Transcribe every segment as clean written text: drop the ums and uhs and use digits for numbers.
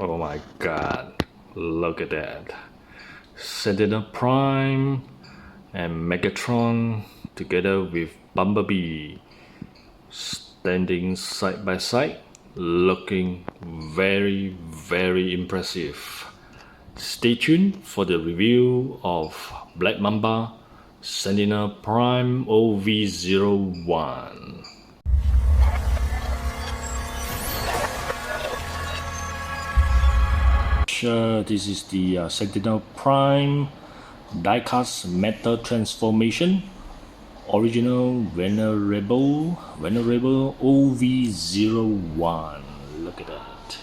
Oh my god, look at that. Sentinel Prime and Megatron together with Bumblebee standing side by side, looking very impressive. Stay tuned for the review of Black Mamba Sentinel Prime OV-01. This is the Sentinel Prime diecast metal transformation, original venerable OV-01. Look at that.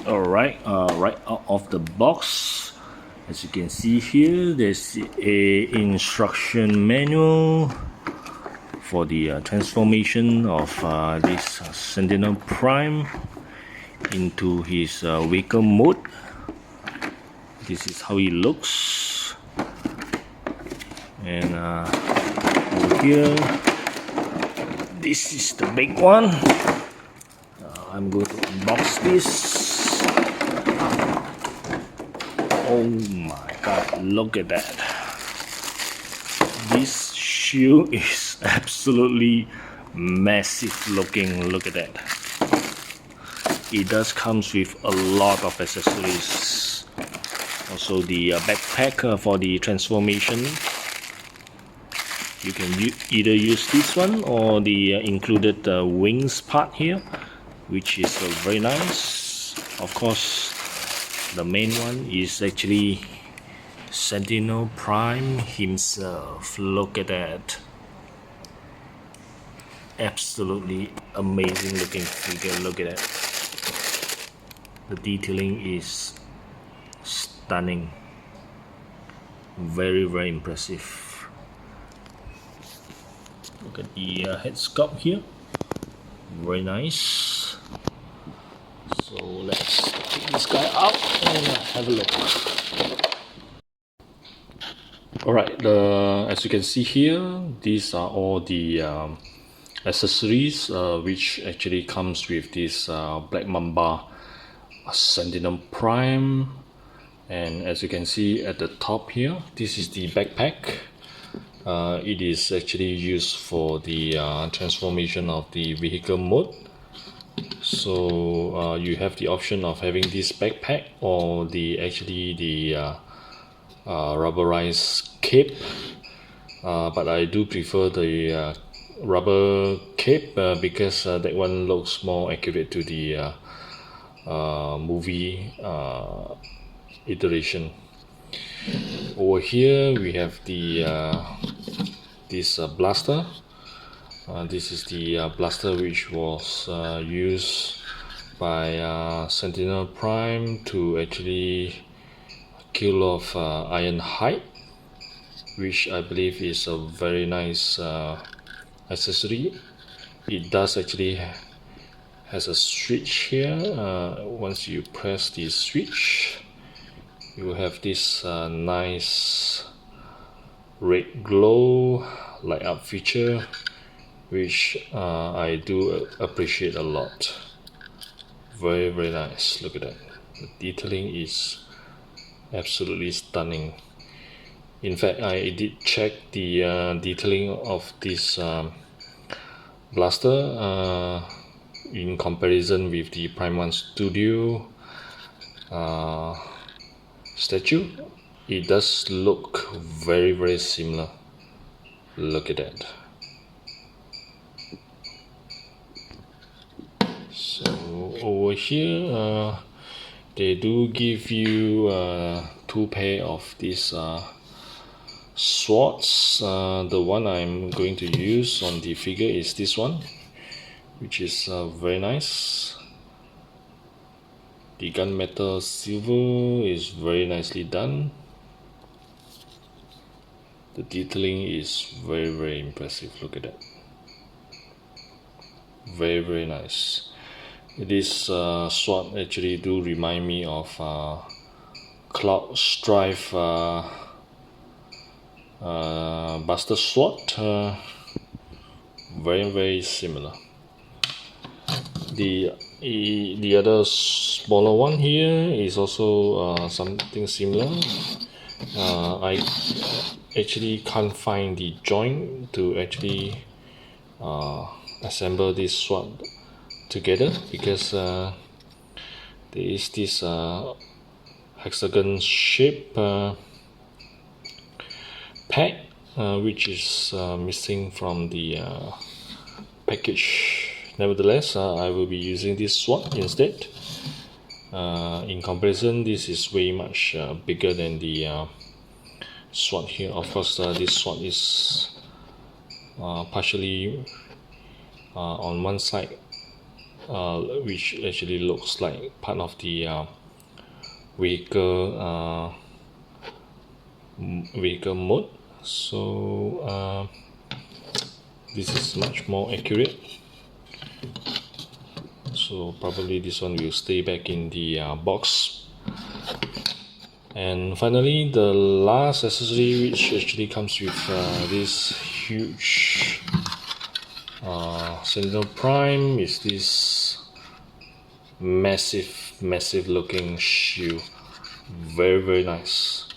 Alright, right out of the box, as you can see here, there's a instruction manual for the transformation of this Sentinel Prime into his vehicle mode. This is how he looks, and over here, this is the big one. I'm going to unbox this. Oh my god, look at that. This shoe is absolutely massive looking. Look at that. It does comes with a lot of accessories. Also the backpack for the transformation. You can either use this one or the included wings part here, which is very nice. Of course, the main one is actually Sentinel Prime himself. Look at that. Absolutely amazing looking figure. Look at that. The detailing is stunning. Very impressive. Look at the head sculpt here. Very nice. So let's take this guy out and have a look. Alright, as you can see here, these are all the accessories which actually comes with this Black Mamba Sentinel Prime. And as you can see at the top here, this is the backpack. It is actually used for the transformation of the vehicle mode. So you have the option of having this backpack or the rubberized cape, but I do prefer the rubber cape because that one looks more accurate to the movie iteration. Over here we have the this blaster. This is the blaster which was used by Sentinel Prime to actually kill off Ironhide, which I believe is a very nice accessory. It does actually has a switch here. Once you press the switch, you will have this nice red glow light up feature, which I do appreciate a lot. Very nice. Look at that. The detailing is absolutely stunning. In fact, I did check the detailing of this blaster in comparison with the Prime 1 Studio statue. It does look very similar. Look at that. So over here, they do give you two pair of these swords. The one I'm going to use on the figure is this one, which is very nice. The gunmetal silver is very nicely done. The detailing is very impressive. Look at that. Very nice. This sword actually do remind me of Cloud Strife Buster Sword. Very similar. The The other smaller one here is also something similar. I actually can't find the joint to actually assemble this sword together because there is this hexagon shape pack which is missing from the package. Nevertheless, I will be using this sword instead. In comparison, this is way much bigger than the sword here. Of course, this sword is partially on one side, which actually looks like part of the vehicle mode. So this is much more accurate. So probably this one will stay back in the box. And finally, the last accessory, which actually comes with this huge Sentinel Prime, is this massive looking shoe. Very nice.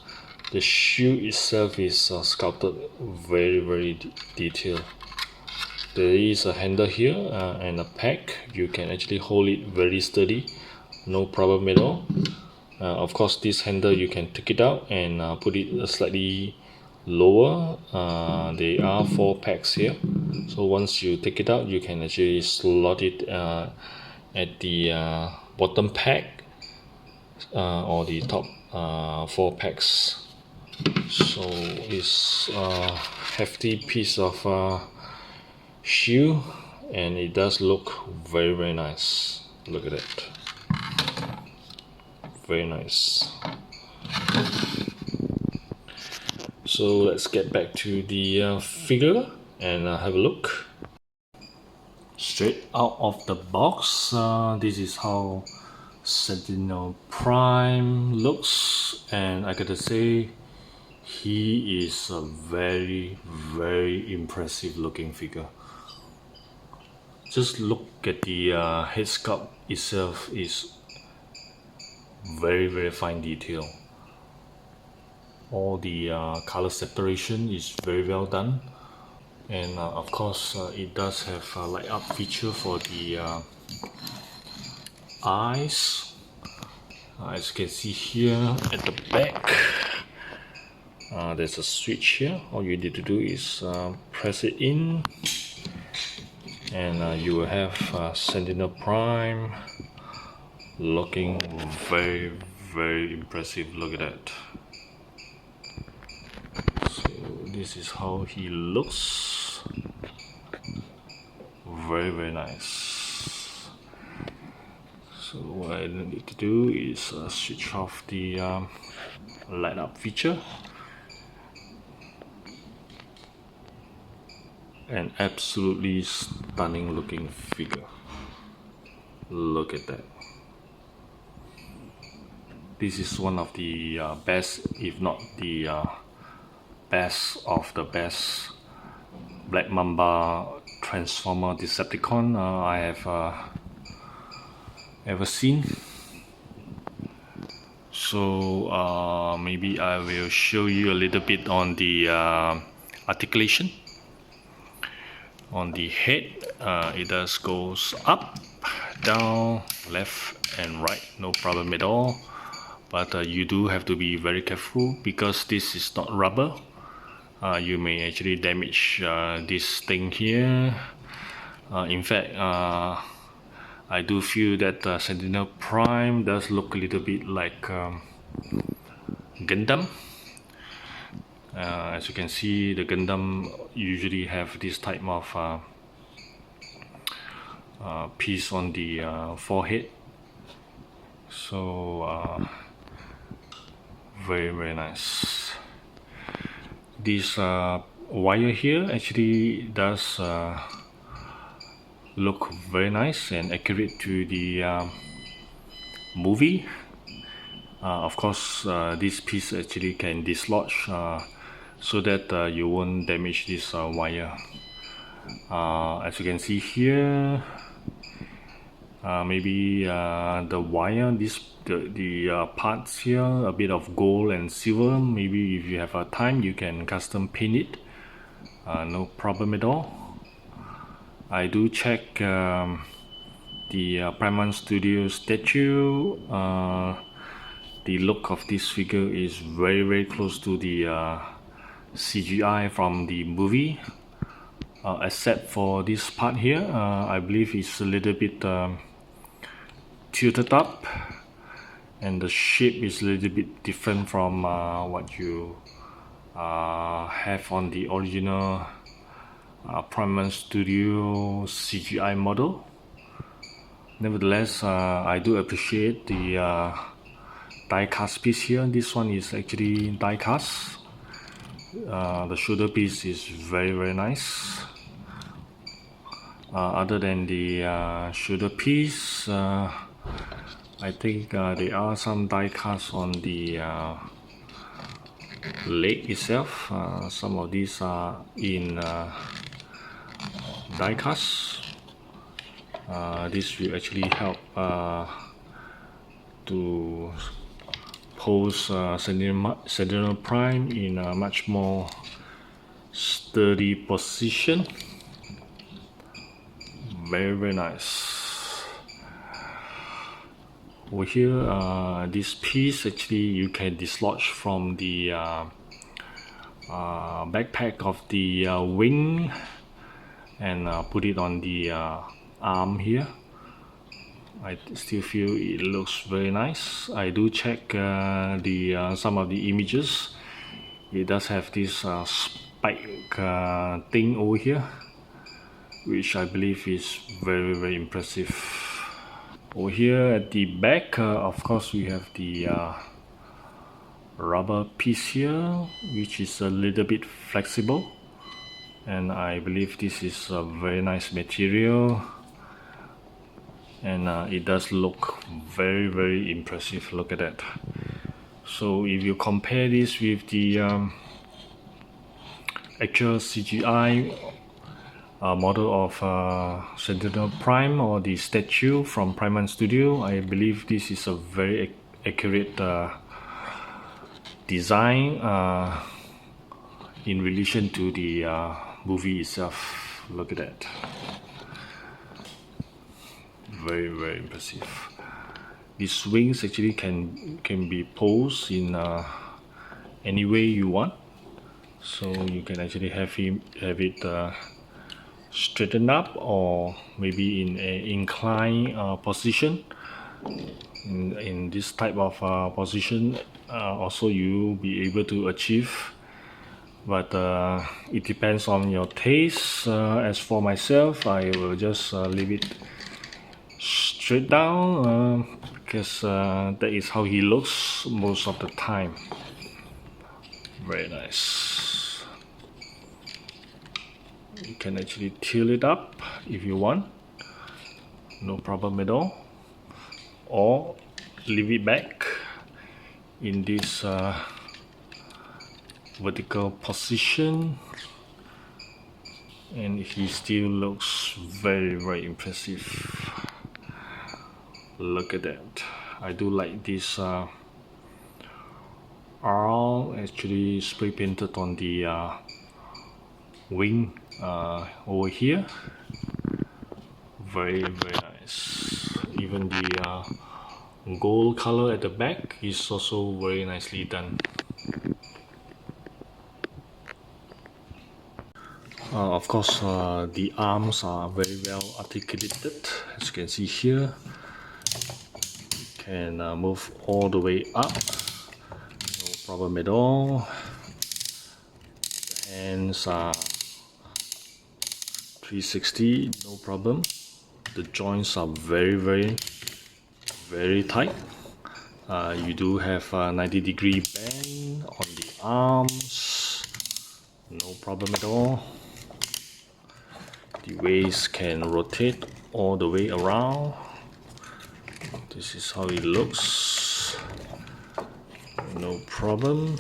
The shoe itself is sculpted very detailed. There is a handle here and a pack. You can actually hold it very sturdy, no problem at all. Of course, this handle you can take it out and put it slightly lower. There are 4 packs here, so once you take it out, you can actually slot it at the bottom pack or the top 4 packs. So it's a hefty piece of shoe, and it does look very nice. Look at that, very nice. So let's get back to the figure and have a look. Straight out of the box, this is how Sentinel Prime looks, and I gotta say, he is a very impressive looking figure. Just look at the head sculpt itself, is very fine detail. All the color separation is very well done, and of course it does have a light up feature for the eyes. As you can see here at the back, there's a switch here. All you need to do is press it in, and you will have Sentinel Prime looking very impressive. Look at that. So this is how he looks. Very nice. So what I need to do is switch off the light up feature. An absolutely stunning looking figure. Look at that. This is one of the best, if not the best of the best Black Mamba Transformer Decepticon I have ever seen. So maybe I will show you a little bit on the articulation. On the head, it does goes up, down, left and right, no problem at all. But you do have to be very careful because this is not rubber. You may actually damage this thing here. In fact, I do feel that Sentinel Prime does look a little bit like Gundam. As you can see, the Gundam usually have this type of piece on the forehead. So very nice. This wire here actually does look very nice and accurate to the movie. Of course, this piece actually can dislodge so that you won't damage this wire. As you can see here, maybe the wire, the parts here, a bit of gold and silver. Maybe if you have time, you can custom paint it. No problem at all. I do check the Prime Studio statue. The look of this figure is very close to the CGI from the movie, except for this part here. I believe it's a little bit tilted up, and the shape is a little bit different from what you have on the original Prime Studio CGI model. Nevertheless, I do appreciate the die-cast piece here. This one is actually die-cast. The shoulder piece is very nice. Other than the shoulder piece, I think there are some die-cast on the leg itself. Some of these are in die-cast. This will actually help to pose Sentinel Prime in a much more sturdy position. Very nice. Over here, this piece actually you can dislodge from the backpack of the wing and put it on the arm here. I still feel it looks very nice. I do check some of the images. It does have this spike thing over here, which I believe is very impressive. Over here at the back, of course, we have the rubber piece here, which is a little bit flexible, and I believe this is a very nice material. And it does look very impressive. Look at that. So if you compare this with the actual CGI model of Sentinel Prime or the statue from Prime Studio, I believe this is a very accurate design in relation to the movie itself. Look at that. Very impressive. These wings actually can be posed in any way you want, so you can actually have it straightened up, or maybe in an inclined position. In this type of position, also you'll be able to achieve, but it depends on your taste. As for myself, I will just leave it straight down because that is how he looks most of the time. Very nice. You can actually tilt it up if you want, no problem at all, or leave it back in this vertical position, and he still looks very impressive. Look at that. I do like this R actually spray painted on the wing over here. Very nice. Even the gold color at the back is also very nicely done. Of course, the arms are very well articulated, as you can see here. Can move all the way up, no problem at all. The hands are 360, no problem. The joints are very tight. You do have a 90-degree bend on the arms, no problem at all. The waist can rotate all the way around. This is how it looks, no problem.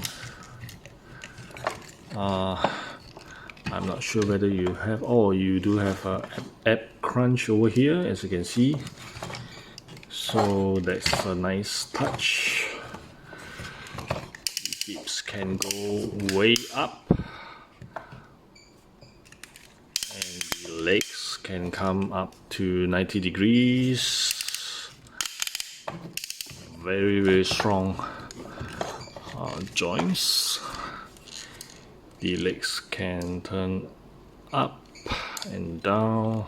I'm not sure whether you have, you do have a ab crunch over here, as you can see. So that's a nice touch. The hips can go way up and the legs can come up to 90 degrees. Very strong joints. The legs can turn up and down,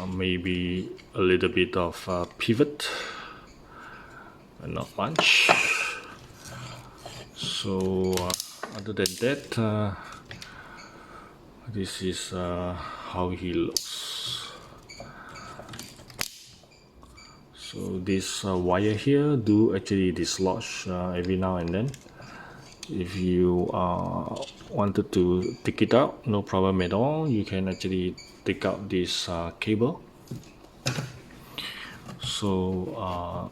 maybe a little bit of pivot, but not much. So other than that, this is how he looks. So this wire here do actually dislodge every now and then. If you wanted to take it out, no problem at all. You can actually take out this cable. So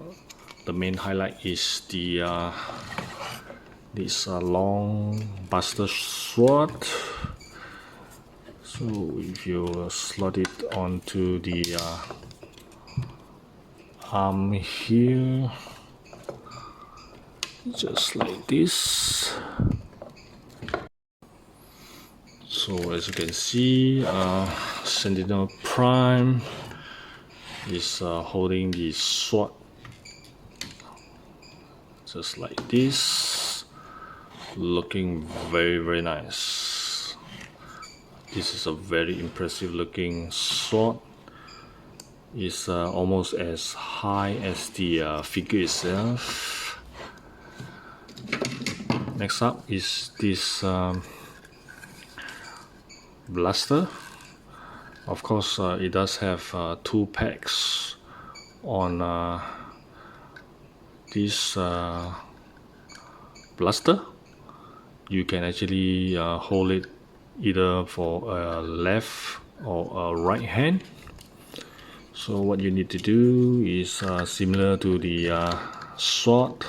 the main highlight is the this long buster sword. So if you slot it onto the arm here, just like this. So as you can see, Sentinel Prime is holding the sword just like this, looking very nice. This is a very impressive looking sword. It's almost as high as the figure itself. Next up is this blaster. Of course, it does have 2 packs on this blaster. You can actually hold it either for a left or a right hand. So what you need to do is similar to the sword.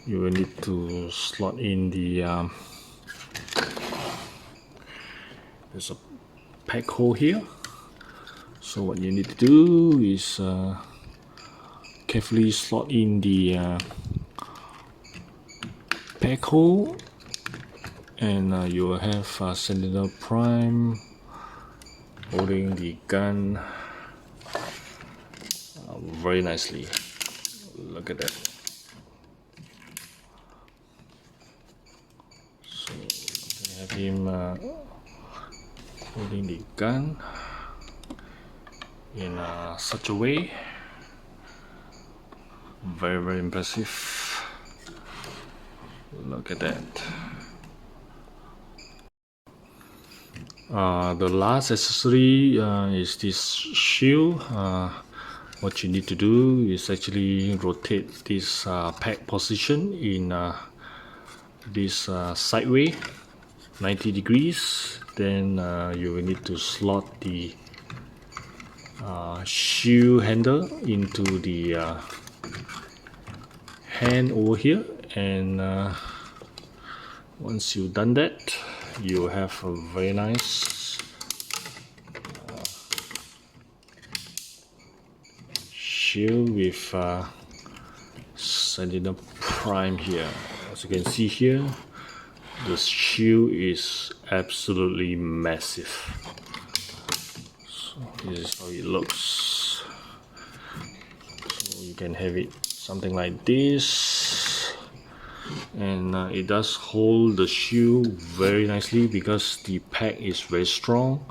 You will need to slot in the there's a pack hole here. So what you need to do is carefully slot in the pack hole, and you will have Sentinel Prime holding the gun very nicely. Look at that. So you can have him holding the gun in such a way. Very impressive. Look at that. The last accessory is this shield. What you need to do is actually rotate this pack position in this sideway 90 degrees. Then you will need to slot the shield handle into the hand over here, and once you've done that, you have a very nice shield with Sentinel Prime here. As you can see here, the shield is absolutely massive. So this is how it looks. So you can have it something like this, and it does hold the shield very nicely because the pack is very strong,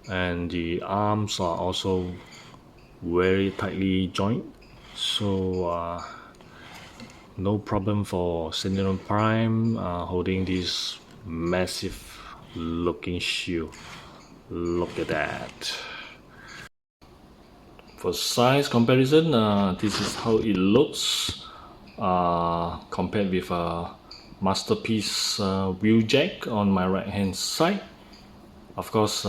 and the arms are also very tightly joined. So no problem for Sentinel Prime holding this massive looking shield. Look at that. For size comparison, this is how it looks compared with a Masterpiece wheeljack on my right hand side. Of course,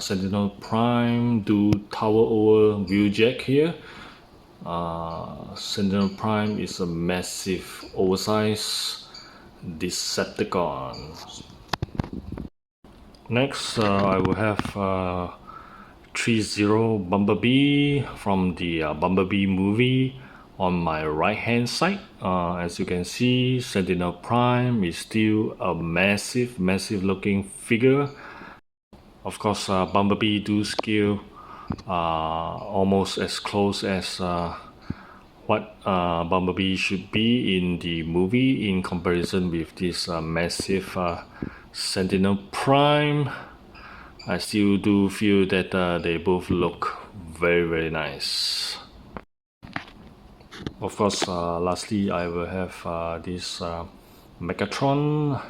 Sentinel Prime do tower over wheeljack here. Sentinel Prime is a massive oversized Decepticon. Next, I will have 30 Bumblebee from the Bumblebee movie on my right hand side. As you can see, Sentinel Prime is still a massive looking figure. Of course, Bumblebee do scale almost as close as what Bumblebee should be in the movie in comparison with this massive Sentinel Prime. I still do feel that they both look very nice. Of course, lastly, I will have this Megatron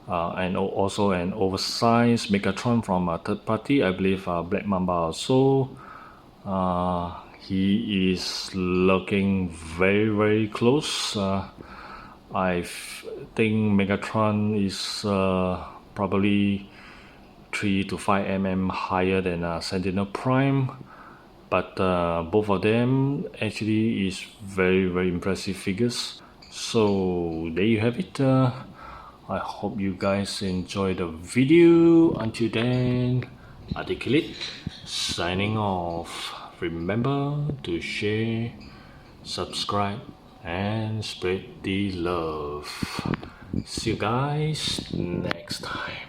and also an oversized Megatron from a third party, I believe Black Mamba also. He is looking very close. I think Megatron is probably 3 to 5 mm higher than Sentinel Prime, but both of them actually is very impressive figures. So there you have it. I hope you guys enjoy the video. Until then, Articulate signing off. Remember to share, subscribe, and spread the love. See you guys next time.